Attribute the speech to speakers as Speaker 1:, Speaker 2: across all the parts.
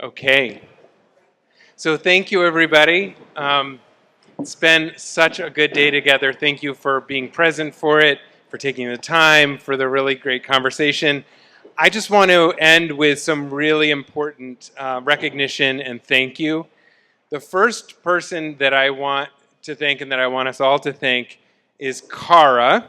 Speaker 1: Okay, so thank you everybody. It's been such a good day together. Thank you for being present for it, for taking the time, for the really great conversation. I just want to end with some really important recognition and thank you. The first person that I want to thank and that I want us all to thank is Cara.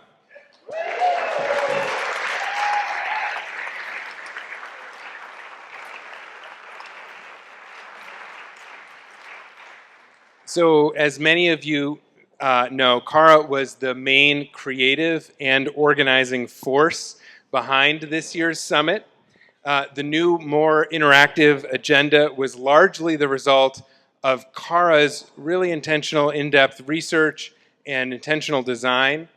Speaker 1: So, as many of you know, Cara was the main creative and organizing force behind this year's summit. The new, more interactive agenda was largely the result of Cara's really intentional, in-depth research and intentional design.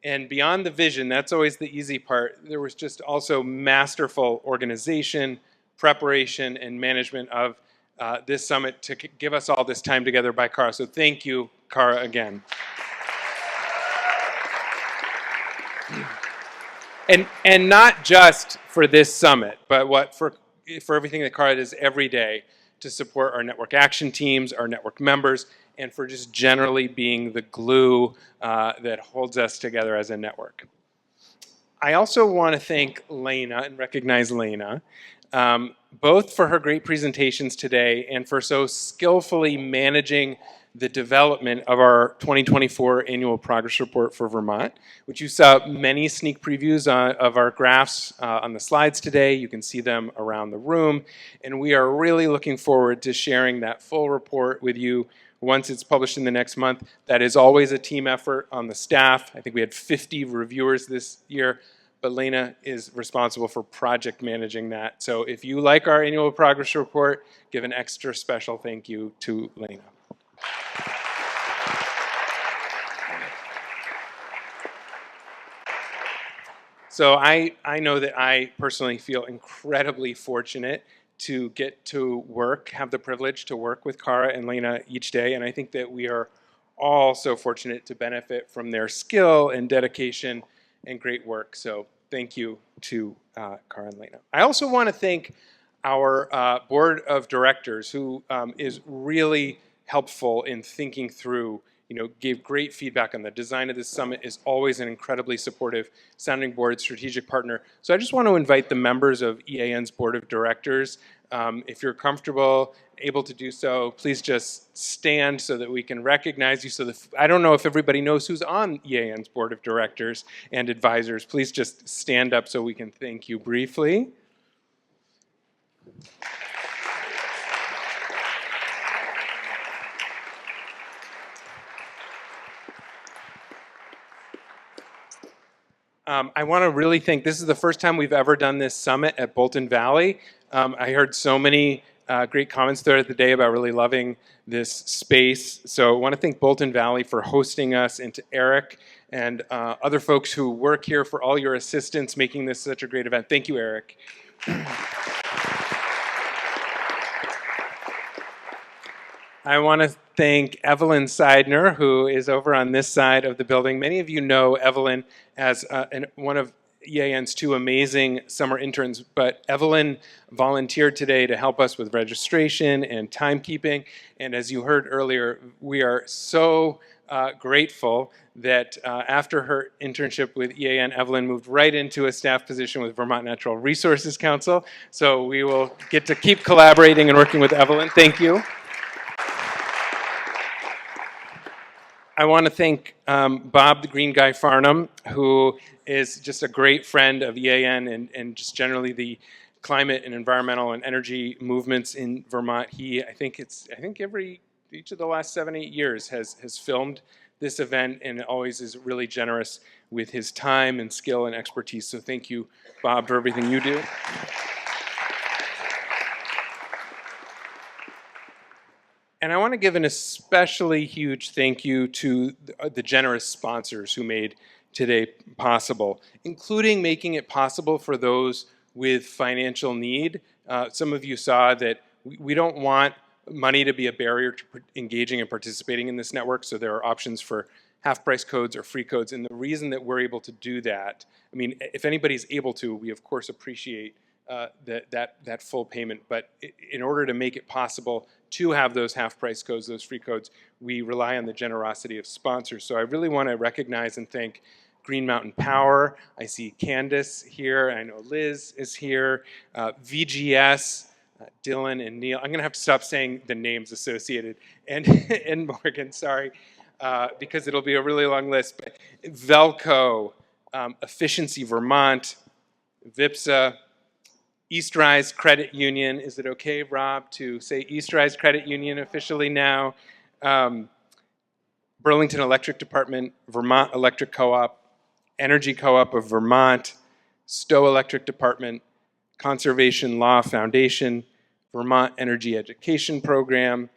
Speaker 1: And beyond the vision, that's always the easy part, there was just also masterful organization, preparation, and management of this summit to give us all this time together by Cara. So thank you, Cara, again. And not just for this summit, but for everything that Cara does every day to support our network action teams, our network members, and for just generally being the glue that holds us together as a network. I also want to thank Lena and recognize Lena, both for her great presentations today and for so skillfully managing the development of our 2024 annual progress report for Vermont, which you saw many sneak previews of our graphs on the slides today. You can see them around the room, and we are really looking forward to sharing that full report with you once it's published in the next month. That is always a team effort on the staff. I think we had 50 reviewers this year, but Lena is responsible for project managing that. So if you like our annual progress report, give an extra special thank you to Lena. So I know that I personally feel incredibly fortunate to get to work, have the privilege to work with Cara and Lena each day, and I think that we are all so fortunate to benefit from their skill and dedication and great work. So thank you to Cara and Lena. I also want to thank our board of directors, who is really helpful in thinking through, gave great feedback on the design of this summit, is always an incredibly supportive sounding board, strategic partner. So I just want to invite the members of EAN's board of directors, if you're comfortable, able to do so, please just stand so that we can recognize you. So I don't know if everybody knows who's on EAN's board of directors and advisors. Please just stand up so we can thank you briefly. I want to really thank, this is the first time we've ever done this summit at Bolton Valley. I heard so many great comments throughout the day about really loving this space. So I want to thank Bolton Valley for hosting us, and to Eric and other folks who work here for all your assistance making this such a great event. Thank you, Eric. I want to thank Evelyn Seidner, who is over on this side of the building. Many of you know Evelyn as one of EAN's two amazing summer interns, but Evelyn volunteered today to help us with registration and timekeeping. And as you heard earlier, we are so grateful that after her internship with EAN, Evelyn moved right into a staff position with Vermont Natural Resources Council. So we will get to keep collaborating and working with Evelyn. Thank you. I want to thank Bob the Green Guy Farnham, who is just a great friend of EAN and just generally the climate and environmental and energy movements in Vermont. I think each of the last 7-8 years has filmed this event and always is really generous with his time and skill and expertise. So thank you, Bob, for everything you do. And I want to give an especially huge thank you to the generous sponsors who made today possible, including making it possible for those with financial need. Some of you saw that we don't want money to be a barrier to engaging and participating in this network, so there are options for half-price codes or free codes. And the reason that we're able to do that, I mean, if anybody's able to, we of course appreciate that full payment. But in order to make it possible to have those half-price codes, those free codes, we rely on the generosity of sponsors. So I really want to recognize and thank Green Mountain Power. I see Candace here. I know Liz is here. VGS, Dylan and Neil. I'm going to have to stop saying the names associated. And Morgan, sorry, because it'll be a really long list. But Velco, Efficiency Vermont, VIPSA, Eastrise Credit Union. Is it okay, Rob, to say Eastrise Credit Union officially now? Burlington Electric Department, Vermont Electric Co-op, Energy Co-op of Vermont, Stowe Electric Department, Conservation Law Foundation, Vermont Energy Education Program,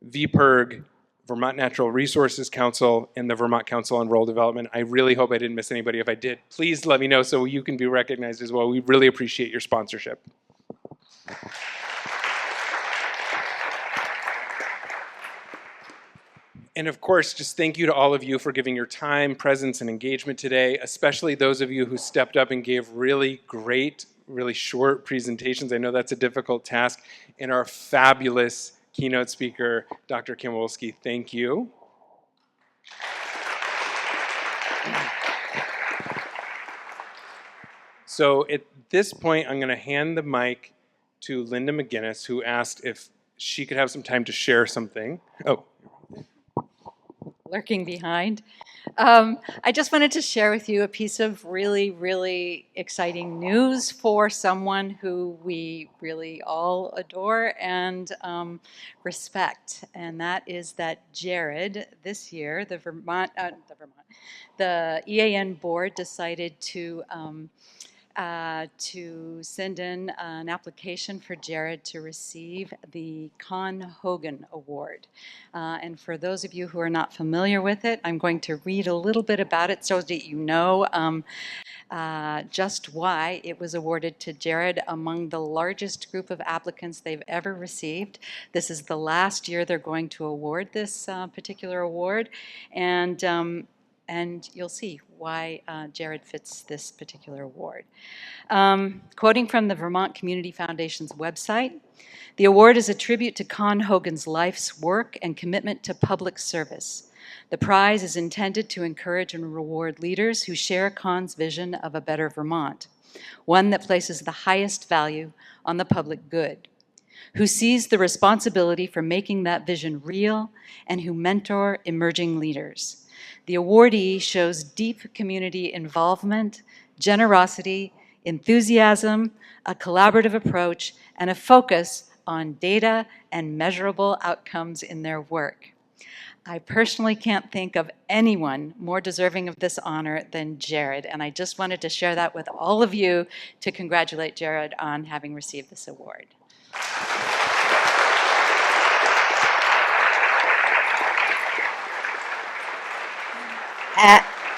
Speaker 1: VPIRG, Vermont Natural Resources Council, and the Vermont Council on Rural Development. I really hope I didn't miss anybody. If I did, please let me know so you can be recognized as well. We really appreciate your sponsorship. And of course, just thank you to all of you for giving your time, presence, and engagement today, especially those of you who stepped up and gave really great, really short presentations. I know that's a difficult task. And our fabulous keynote speaker, Dr. Kim Wolski, thank you. So at this point, I'm going to hand the mic to Linda McGinnis, who asked if she could have some time to share something. Oh.
Speaker 2: Lurking behind. I just wanted to share with you a piece of really, really exciting news for someone who we really all adore and respect, and that is that Jared, this year, the EAN board decided to send in an application for Jared to receive the Con Hogan Award. And for those of you who are not familiar with it, I'm going to read a little bit about it so that you know just why it was awarded to Jared among the largest group of applicants they've ever received. This is the last year they're going to award this particular award, and you'll see why Jared fits this particular award. Quoting from the Vermont Community Foundation's website, the award is a tribute to Con Hogan's life's work and commitment to public service. The prize is intended to encourage and reward leaders who share Con's vision of a better Vermont, one that places the highest value on the public good, who sees the responsibility for making that vision real, and who mentor emerging leaders. The awardee shows deep community involvement, generosity, enthusiasm, a collaborative approach, and a focus on data and measurable outcomes in their work. I personally can't think of anyone more deserving of this honor than Jared, and I just wanted to share that with all of you to congratulate Jared on having received this award.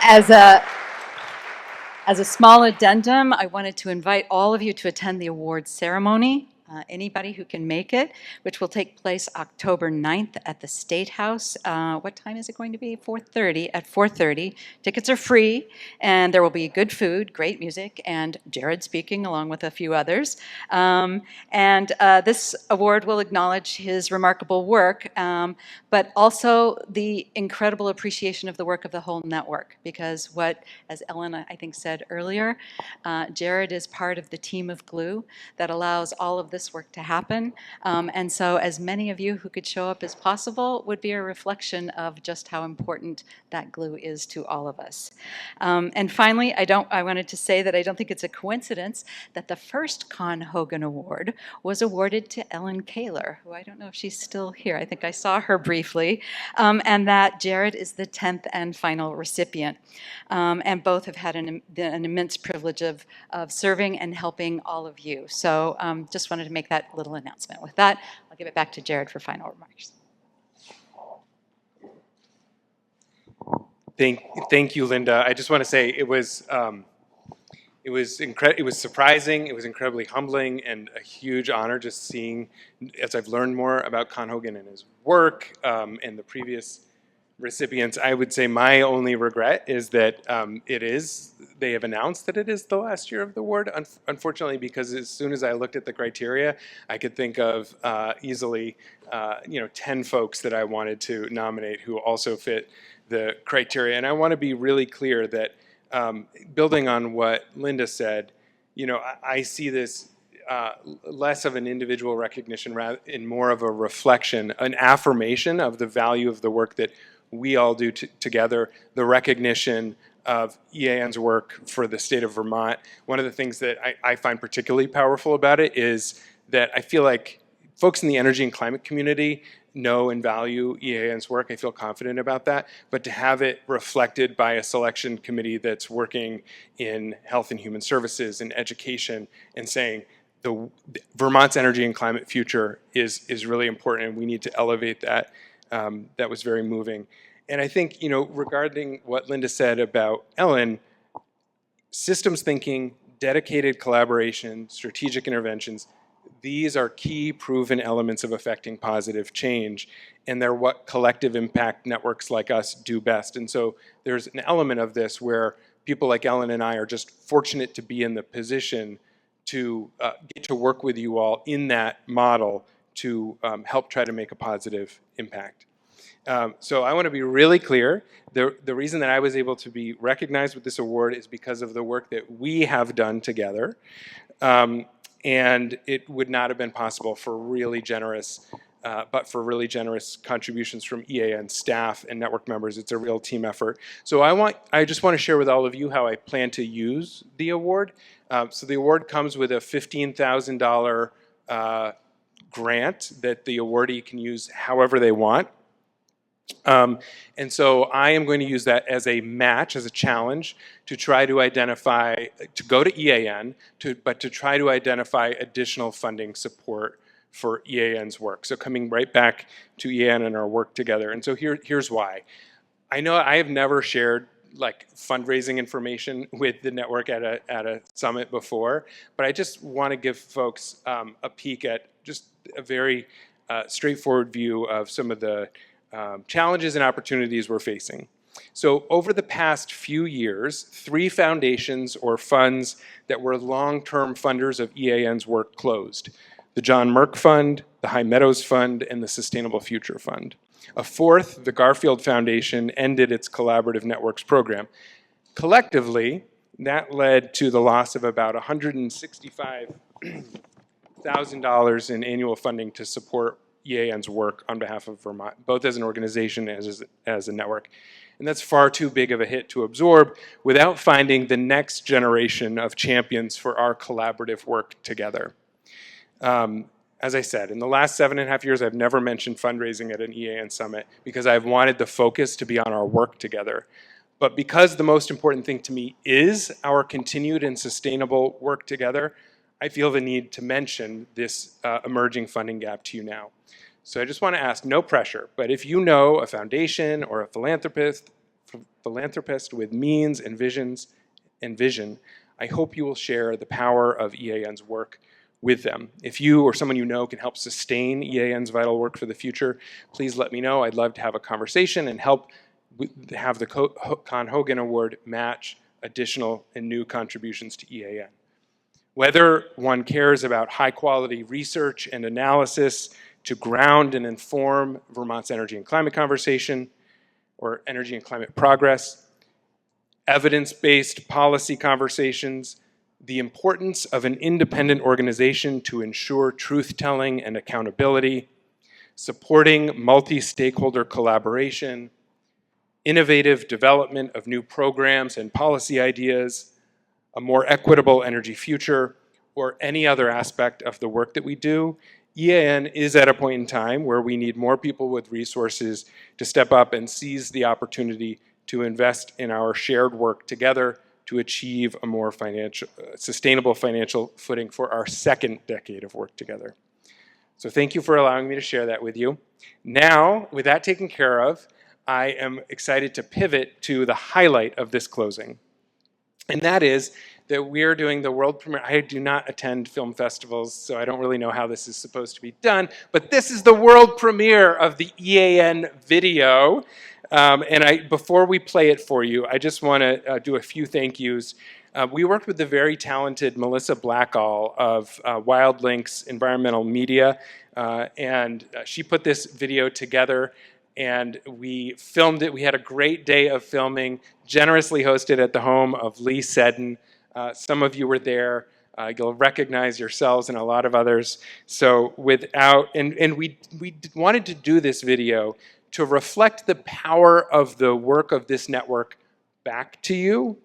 Speaker 2: As a small addendum, I wanted to invite all of you to attend the awards ceremony, anybody who can make it, which will take place October 9th at the State House. What time is it going to be? 4:30, at 4:30. Tickets are free, and there will be good food, great music, and Jared speaking along with a few others. This award will acknowledge his remarkable work, but also the incredible appreciation of the work of the whole network, because as Ellen, I think, said earlier, Jared is part of the team of glue that allows all of this work to happen. And so as many of you who could show up as possible would be a reflection of just how important that glue is to all of us. And finally, I wanted to say that I don't think it's a coincidence that the first Con Hogan Award was awarded to Ellen Kaler, who I don't know if she's still here. I think I saw her briefly, and that Jared is the 10th and final recipient. And both have had an immense privilege of serving and helping all of you. So just wanted to make that little announcement. With that, I'll give it back to Jared for final remarks.
Speaker 1: Thank you, Linda. I just want to say it was surprising, it was incredibly humbling, and a huge honor just seeing, as I've learned more about Con Hogan and his work, and the previous recipients. I would say my only regret is that they have announced that it is the last year of the award, unfortunately, because as soon as I looked at the criteria, I could think of easily 10 folks that I wanted to nominate who also fit the criteria. And I want to be really clear that building on what Linda said, I see this less of an individual recognition and more of a reflection, an affirmation of the value of the work that we all do together, the recognition of EAN's work for the state of Vermont. One of the things that I find particularly powerful about it is that I feel like folks in the energy and climate community know and value EAN's work. I feel confident about that. But to have it reflected by a selection committee that's working in health and human services and education and saying, Vermont's energy and climate future is really important, and we need to elevate that. That was very moving. And I think, regarding what Linda said about Ellen, systems thinking, dedicated collaboration, strategic interventions, these are key proven elements of affecting positive change, and they're what collective impact networks like us do best. And so there's an element of this where people like Ellen and I are just fortunate to be in the position to get to work with you all in that model to help try to make a positive impact. So I want to be really clear. The reason that I was able to be recognized with this award is because of the work that we have done together. And it would not have been possible for really generous contributions from EAN staff and network members. It's a real team effort. So I just want to share with all of you how I plan to use the award. So the award comes with a $15,000 grant that the awardee can use however they want. And so I am going to use that as a match, as a challenge, to try to identify, to go to EAN, but to try to identify additional funding support for EAN's work. So coming right back to EAN and our work together. And so here's why. I know I have never shared fundraising information with the network at a summit before, but I just want to give folks a peek at just a very straightforward view of some of the challenges and opportunities we're facing. So over the past few years, 3 foundations or funds that were long-term funders of EAN's work closed: the John Merck Fund, the High Meadows Fund, and the Sustainable Future Fund. A 4th, the Garfield Foundation, ended its Collaborative Networks program. Collectively, that led to the loss of about $165,000 in annual funding to support EAN's work on behalf of Vermont, both as an organization and as a network. And that's far too big of a hit to absorb without finding the next generation of champions for our collaborative work together. As I said, in the last 7.5 years, I've never mentioned fundraising at an EAN summit because I've wanted the focus to be on our work together. But because the most important thing to me is our continued and sustainable work together, I feel the need to mention this emerging funding gap to you now. So I just want to ask, no pressure, but if you know a foundation or a philanthropist with means and vision, I hope you will share the power of EAN's work with them. If you or someone you know can help sustain EAN's vital work for the future, please let me know. I'd love to have a conversation and help have the Con Hogan Award match additional and new contributions to EAN. Whether one cares about high-quality research and analysis to ground and inform Vermont's energy and climate conversation, or energy and climate progress, evidence-based policy conversations, the importance of an independent organization to ensure truth-telling and accountability, supporting multi-stakeholder collaboration, innovative development of new programs and policy ideas, a more equitable energy future, or any other aspect of the work that we do, EAN is at a point in time where we need more people with resources to step up and seize the opportunity to invest in our shared work together to achieve a more sustainable financial footing for our second decade of work together. So thank you for allowing me to share that with you. Now, with that taken care of, I am excited to pivot to the highlight of this closing. And that is that we're doing the world premiere. I do not attend film festivals, so I don't really know how this is supposed to be done, but this is the world premiere of the EAN video. Before we play it for you, I just want to do a few thank yous. We worked with the very talented Melissa Blackall of Wild Links Environmental Media, and she put this video together, and we filmed it. We had a great day of filming, generously hosted at the home of Lee Seddon. Some of you were there. You'll recognize yourselves and a lot of others. So we wanted to do this video to reflect the power of the work of this network back to you,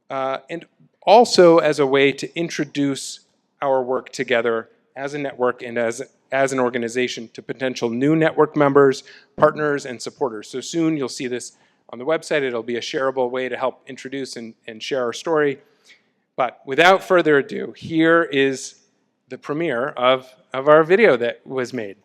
Speaker 1: and also as a way to introduce our work together as a network and as an organization to potential new network members, partners, and supporters. So soon you'll see this on the website. It'll be a shareable way to help introduce and share our story. But without further ado, here is the premiere of our video that was made.